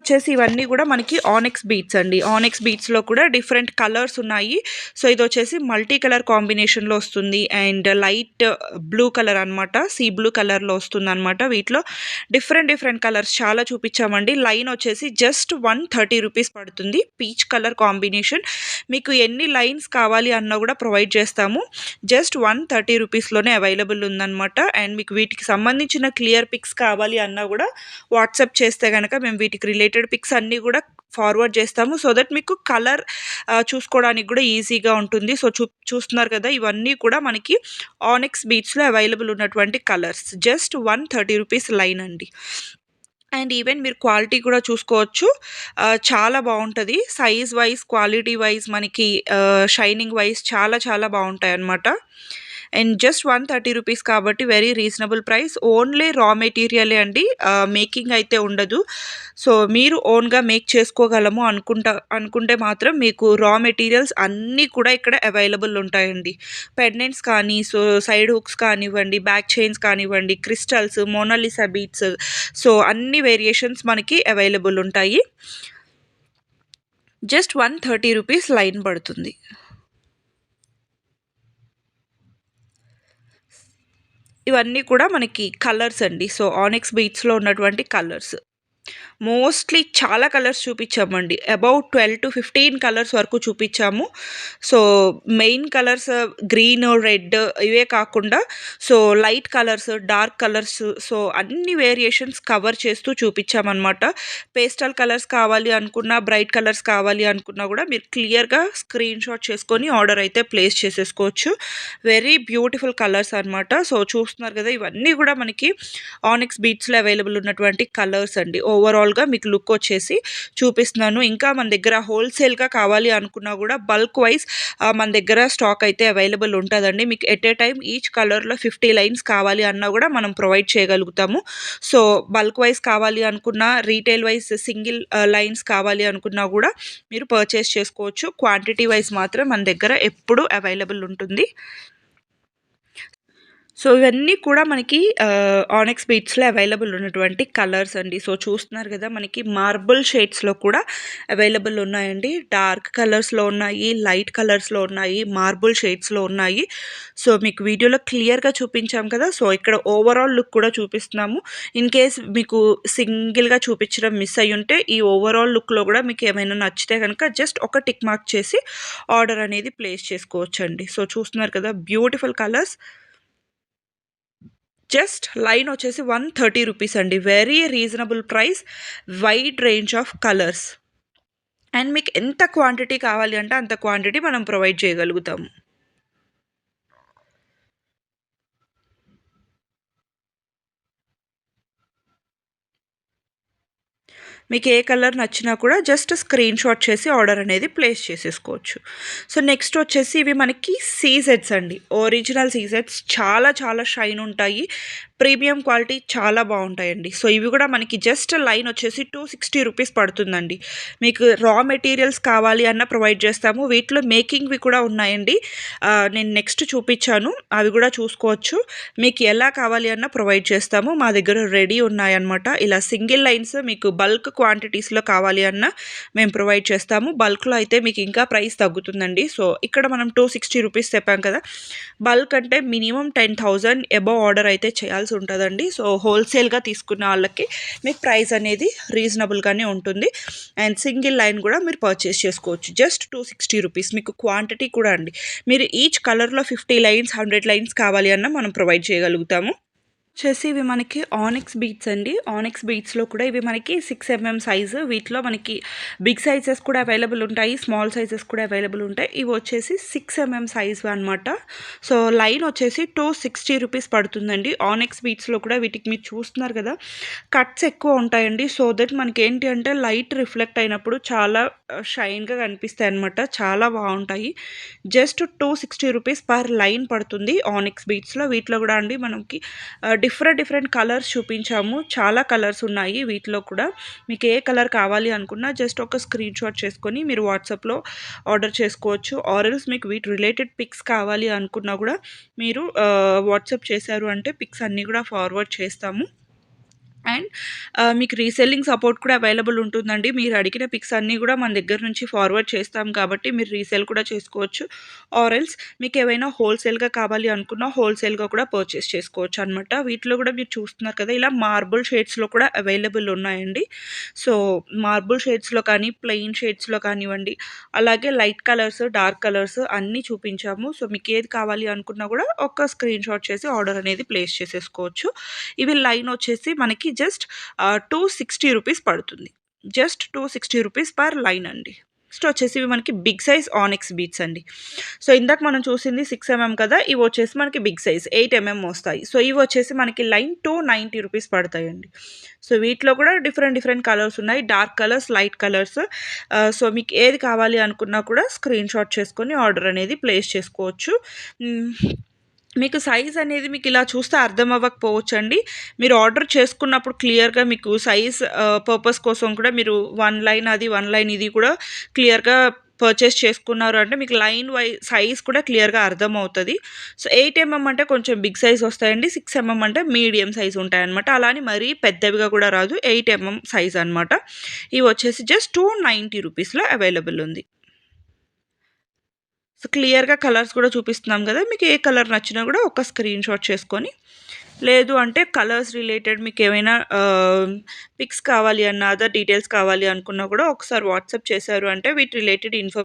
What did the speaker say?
వచ్చేసి ఇవన్నీ కూడా మనకి ఆనెక్స్ బీట్స్ అండి. ఆనెక్స్ బీట్స్లో కూడా డిఫరెంట్ కలర్స్ ఉన్నాయి. సో ఇది వచ్చేసి మల్టీ కలర్ కాంబినేషన్లో వస్తుంది అండ్ లైట్ బ్లూ కలర్ అనమాట, సీ బ్లూ కలర్లో వస్తుంది అనమాట. వీటిలో డిఫరెంట్ డిఫరెంట్ కలర్స్ చాలా చూపించామండి. లైన్ వచ్చేసి జస్ట్ 130 రూపీస్ పడుతుంది. Peach colour combination. మీకు ఎన్ని లైన్స్ కావాలి అన్నా కూడా ప్రొవైడ్ చేస్తాము. జస్ట్ 130 రూపీస్లోనే అవైలబుల్ ఉందన్నమాట. అండ్ మీకు వీటికి సంబంధించిన క్లియర్ పిక్స్ కావాలి అన్నా కూడా వాట్సాప్ చేస్తే కనుక మేము వీటికి రిలేటెడ్ పిక్స్ అన్నీ కూడా ఫార్వర్డ్ చేస్తాము. సో దట్ మీకు కలర్ చూసుకోవడానికి కూడా ఈజీగా ఉంటుంది. సో చూస్తున్నారు కదా, ఇవన్నీ కూడా మనకి ఆనెక్స్ బీట్స్లో అవైలబుల్ ఉన్నటువంటి కలర్స్. జస్ట్ 130 రూపీస్ లైన్ అండి. అండ్ ఈవెన్ మీరు క్వాలిటీ కూడా చూసుకోవచ్చు. చాలా బాగుంటుంది. సైజ్ వైజ్, క్వాలిటీ వైజ్, మనకి షైనింగ్ వైజ్ చాలా చాలా బాగుంటాయి అన్నమాట. అండ్ జస్ట్ 130 రూపీస్ కాబట్టి వెరీ రీజనబుల్ ప్రైస్. ఓన్లీ రా మెటీరియలే అండి, మేకింగ్ అయితే ఉండదు. సో మీరు ఓన్గా మేక్ చేసుకోగలము అనుకుంటే మాత్రం మీకు రా మెటీరియల్స్ అన్నీ కూడా ఇక్కడ అవైలబుల్ ఉంటాయండి. పెండెంట్స్ కానీ, సో సైడ్ హుక్స్ కానివ్వండి, బ్యాక్ చైన్స్ కానివ్వండి, క్రిస్టల్స్, మోనాలిసా బీట్స్, సో అన్ని వేరియేషన్స్ మనకి అవైలబుల్ ఉంటాయి. జస్ట్ 130 రూపీస్ లైన్ పడుతుంది. ఇవన్నీ కూడా మనకి కలర్స్ అండి. సో ఆనెక్స్ బీట్స్లో ఉన్నటువంటి కలర్స్ మోస్ట్లీ చాలా కలర్స్ చూపించామండి. అబౌట్ 12 to 15 కలర్స్ వరకు చూపించాము. So main colours green, red ఇవే కాకుండా so light colours, dark colours, so అన్ని వేరియేషన్స్ కవర్ చేస్తూ చూపించామన్నమాట. పేస్టల్ కలర్స్ కావాలి అనుకున్నా, బ్రైట్ కలర్స్ కావాలి అనుకున్నా కూడా మీరు క్లియర్గా స్క్రీన్ షాట్ చేసుకొని ఆర్డర్ అయితే ప్లేస్ చేసేసుకోవచ్చు. వెరీ బ్యూటిఫుల్ కలర్స్ అనమాట. సో చూస్తున్నారు కదా, ఇవన్నీ కూడా మనకి ఆనెక్స్ బీట్స్లో అవైలబుల్ ఉన్నటువంటి కలర్స్ అండి. ఓవరాల్గా మీకు లుక్ వచ్చేసి చూపిస్తున్నాను. ఇంకా మన దగ్గర హోల్సేల్గా కావాలి అనుకున్నా కూడా బల్క్ వైజ్ మన దగ్గర స్టాక్ అయితే అవైలబుల్ ఉంటుందండి. మీకు ఎట్ ఏ టైం ఈచ్ కలర్లో 50 లైన్స్ కావాలి అన్నా కూడా మనం ప్రొవైడ్ చేయగలుగుతాము. సో బల్క్ వైజ్ కావాలి అనుకున్నా, రీటైల్ వైజ్ సింగిల్ లైన్స్ కావాలి అనుకున్నా కూడా మీరు పర్చేస్ చేసుకోవచ్చు. క్వాంటిటీ వైజ్ మాత్రం మన దగ్గర ఎప్పుడూ అవైలబుల్ ఉంటుంది. సో ఇవన్నీ కూడా మనకి ఆనెక్స్ బీట్స్లో అవైలబుల్ ఉన్నటువంటి కలర్స్ అండి. సో చూస్తున్నారు కదా, మనకి మార్బుల్ షేడ్స్లో కూడా అవైలబుల్ ఉన్నాయండి. డార్క్ కలర్స్లో ఉన్నాయి, లైట్ కలర్స్లో ఉన్నాయి, మార్బుల్ షేడ్స్లో ఉన్నాయి. సో మీకు వీడియోలో క్లియర్గా చూపించాం కదా, సో ఇక్కడ ఓవరాల్ లుక్ కూడా చూపిస్తున్నాము. ఇన్ కేస్ మీకు సింగిల్గా చూపించడం మిస్ అయ్యి ఉంటే ఈ ఓవరాల్ లుక్లో కూడా మీకు ఏమైనా నచ్చితే కనుక జస్ట్ ఒక టిక్ మార్క్ చేసి ఆర్డర్ అనేది ప్లేస్ చేసుకోవచ్చు అండి. సో చూస్తున్నారు కదా, బ్యూటిఫుల్ కలర్స్. జస్ట్ లైన్ వచ్చేసి 130 రూపీస్ అండి. Very reasonable price, wide range of colours. And మీకు ఎంత క్వాంటిటీ కావాలి అంటే అంత క్వాంటిటీ మనం ప్రొవైడ్ చేయగలుగుతాము. మీకు ఏ కలర్ నచ్చినా కూడా జస్ట్ స్క్రీన్ షాట్ చేసి ఆర్డర్ అనేది ప్లేస్ చేసేసుకోవచ్చు. సో నెక్స్ట్ వచ్చేసి ఇవి మనకి సీజెట్స్ అండి. ఒరిజినల్ సీజెట్స్ చాలా చాలా షైన్ ఉంటాయి. ప్రీమియం క్వాలిటీ చాలా బాగుంటాయండి. సో ఇవి కూడా మనకి జస్ట్ లైన్ వచ్చేసి 260 రూపీస్ పడుతుందండి. మీకు రా మెటీరియల్స్ కావాలి అన్న ప్రొవైడ్ చేస్తాము. వీటిలో మేకింగ్వి కూడా ఉన్నాయండి. నేను నెక్స్ట్ చూపించాను, అవి కూడా చూసుకోవచ్చు. మీకు ఎలా కావాలి అన్న ప్రొవైడ్ చేస్తాము. మా దగ్గర రెడీ ఉన్నాయన్నమాట. ఇలా సింగిల్ లైన్స్ మీకు బల్క్ క్వాంటిటీస్లో కావాలి అన్న మేము ప్రొవైడ్ చేస్తాము. బల్క్లో అయితే మీకు ఇంకా ప్రైస్ తగ్గుతుందండి. సో ఇక్కడ మనం 260 రూపీస్ చెప్పాం కదా, బల్క్ అంటే మినిమం 10,000 అబవ్ ఆర్డర్ అయితే చేయాల్సి ఉంటుందండి. సో హోల్సేల్గా తీసుకున్న వాళ్ళకి మీకు ప్రైస్ అనేది రీజనబుల్గానే ఉంటుంది. అండ్ సింగిల్ లైన్ కూడా మీరు పర్చేస్ చేసుకోవచ్చు. Just 260 rupees. మీకు క్వాంటిటీ కూడా అండి, మీరు ఈచ్ కలర్లో 50 లైన్స్, 100 లైన్స్ కావాలి అన్న మనం ప్రొవైడ్ చేయగలుగుతాము. వచ్చేసి ఇవి మనకి ఆనెక్స్ బీట్స్ అండి. ఆనెక్స్ బీట్స్లో కూడా ఇవి మనకి 6 mm సైజు. వీటిలో మనకి బిగ్ సైజెస్ కూడా అవైలబుల్ ఉంటాయి, స్మాల్ సైజెస్ కూడా అవైలబుల్ ఉంటాయి. ఇవి వచ్చేసి 6 mm సైజు అనమాట. సో లైన్ వచ్చేసి 260 రూపీస్ పడుతుందండి. ఆనెక్స్ బీట్స్లో కూడా వీటికి మీరు చూస్తున్నారు కదా, కట్స్ ఎక్కువ ఉంటాయండి. సో దట్ మనకి ఏంటి అంటే లైట్ రిఫ్లెక్ట్ అయినప్పుడు చాలా షైన్గా కనిపిస్తాయి అనమాట. చాలా బాగుంటాయి. జస్ట్ 260 రూపీస్ పర్ లైన్ పడుతుంది ఆనెక్స్ బీట్స్లో. వీటిలో కూడా అండి మనకి డిఫరెంట్ కలర్స్ చూపించాము. చాలా కలర్స్ ఉన్నాయి వీటిలో కూడా. మీకు ఏ కలర్ కావాలి అనుకున్నా జస్ట్ ఒక స్క్రీన్ షాట్ చేసుకొని మీరు వాట్సాప్లో ఆర్డర్ చేసుకోవచ్చు. ఆర్ఎల్స్ మీకు వీటి రిలేటెడ్ పిక్స్ కావాలి అనుకున్నా కూడా మీరు వాట్సాప్ చేశారు అంటే పిక్స్ అన్నీ కూడా ఫార్వర్డ్ చేస్తాము. అండ్ మీకు రీసెల్లింగ్ సపోర్ట్ కూడా అవైలబుల్ ఉంటుందండి. మీరు అడిగిన పిక్స్ అన్నీ కూడా మన దగ్గర నుంచి ఫార్వర్డ్ చేస్తాం కాబట్టి మీరు రీసేల్ కూడా చేసుకోవచ్చు. ఆర్ ఎల్స్ మీకేవైనా హోల్‌సేల్‌గా కావాలి అనుకున్నా హోల్‌సేల్‌గా కూడా పర్చేస్ చేసుకోవచ్చు అనమాట. వీటిలో కూడా మీరు చూస్తున్నారు కదా! ఇలా మార్బుల్ షేడ్స్‌లో కూడా అవైలబుల్ ఉన్నాయండి. సో, మార్బుల్ షేడ్స్‌లో కానీ, ప్లెయిన్ షేడ్స్‌లో కానివ్వండి, అలాగే లైట్ కలర్స్, డార్క్ కలర్స్ అన్నీ చూపించాము. సో, మీకేది కావాలి అనుకున్నా కూడా ఒక స్క్రీన్‌షాట్ చేసి ఆర్డర్ అనేది ప్లేస్ చేసేసుకోవచ్చు. ఇవి లైన్ వచ్చేసి మనకి జస్ట్ 260 రూపీస్ పడుతుంది. జస్ట్ 260 రూపీస్ పర్ లైన్ అండి. నెక్స్ట్ వచ్చేసి ఇవి మనకి బిగ్ సైజ్ ఆనిక్స్ బీడ్స్ అండి. సో, ఇందాక మనం చూసింది 6 కదా! ఇవి వచ్చేసి మనకి బిగ్ సైజ్ 8 వస్తాయి. సో, ఇవి వచ్చేసి మనకి లైన్ 290 రూపీస్ పడతాయండి. సో, వీటిలో కూడా డిఫరెంట్ డిఫరెంట్ కలర్స్ ఉన్నాయి. Dark colours, light colours. So, మీకు ఏది కావాలి అనుకున్నా కూడా స్క్రీన్‌షాట్ చేసుకొని ఆర్డర్ అనేది ప్లేస్ చేసుకోవచ్చు. హ్మ్. మీకు సైజ్ అనేది మీకిలా చూస్తే అర్థం అవ్వకపోవచ్చండి. మీరు ఆర్డర్ చేసుకున్నప్పుడు క్లియర్‌గా మీకు సైజ్ పర్పస్ కోసం కూడా మీరు 1 లైన్ అది, 1 లైన్ ఇది కూడా క్లియర్‌గా పర్చేస్ చేసుకున్నారు అంటే మీకు లైన్ సైజ్ కూడా క్లియర్‌గా అర్థమవుతది. సో, 8 అంటే కొంచెం బిగ్ సైజ్ వస్తాయండి. 6 అంటే మీడియం సైజ్ ఉంటాయన్నమాట. అలా అని మరీ పెద్దవిగా కూడా రాదు. 8 సైజ్ అనమాట. ఇవి వచ్చేసి జస్ట్ 290 రూపీస్‌లో అవైలబుల్ ఉంది. సో, క్లియర్‌గా కలర్స్ కూడా చూపిస్తున్నాం గదా! మీకు ఏ కలర్ నచ్చినా గూడా ఒక స్క్రీన్‌షాట్ చేసుకొని, లేదు అంటే కలర్స్ రిలేటెడ్ మీకేమైనా పిక్స్ కావాలి అన్నా, అదర్ డీటెయిల్స్ కావాలి అనుకున్నా కూడా ఒకసారి వాట్సాప్ చేశారు అంటే వీటి రిలేటెడ్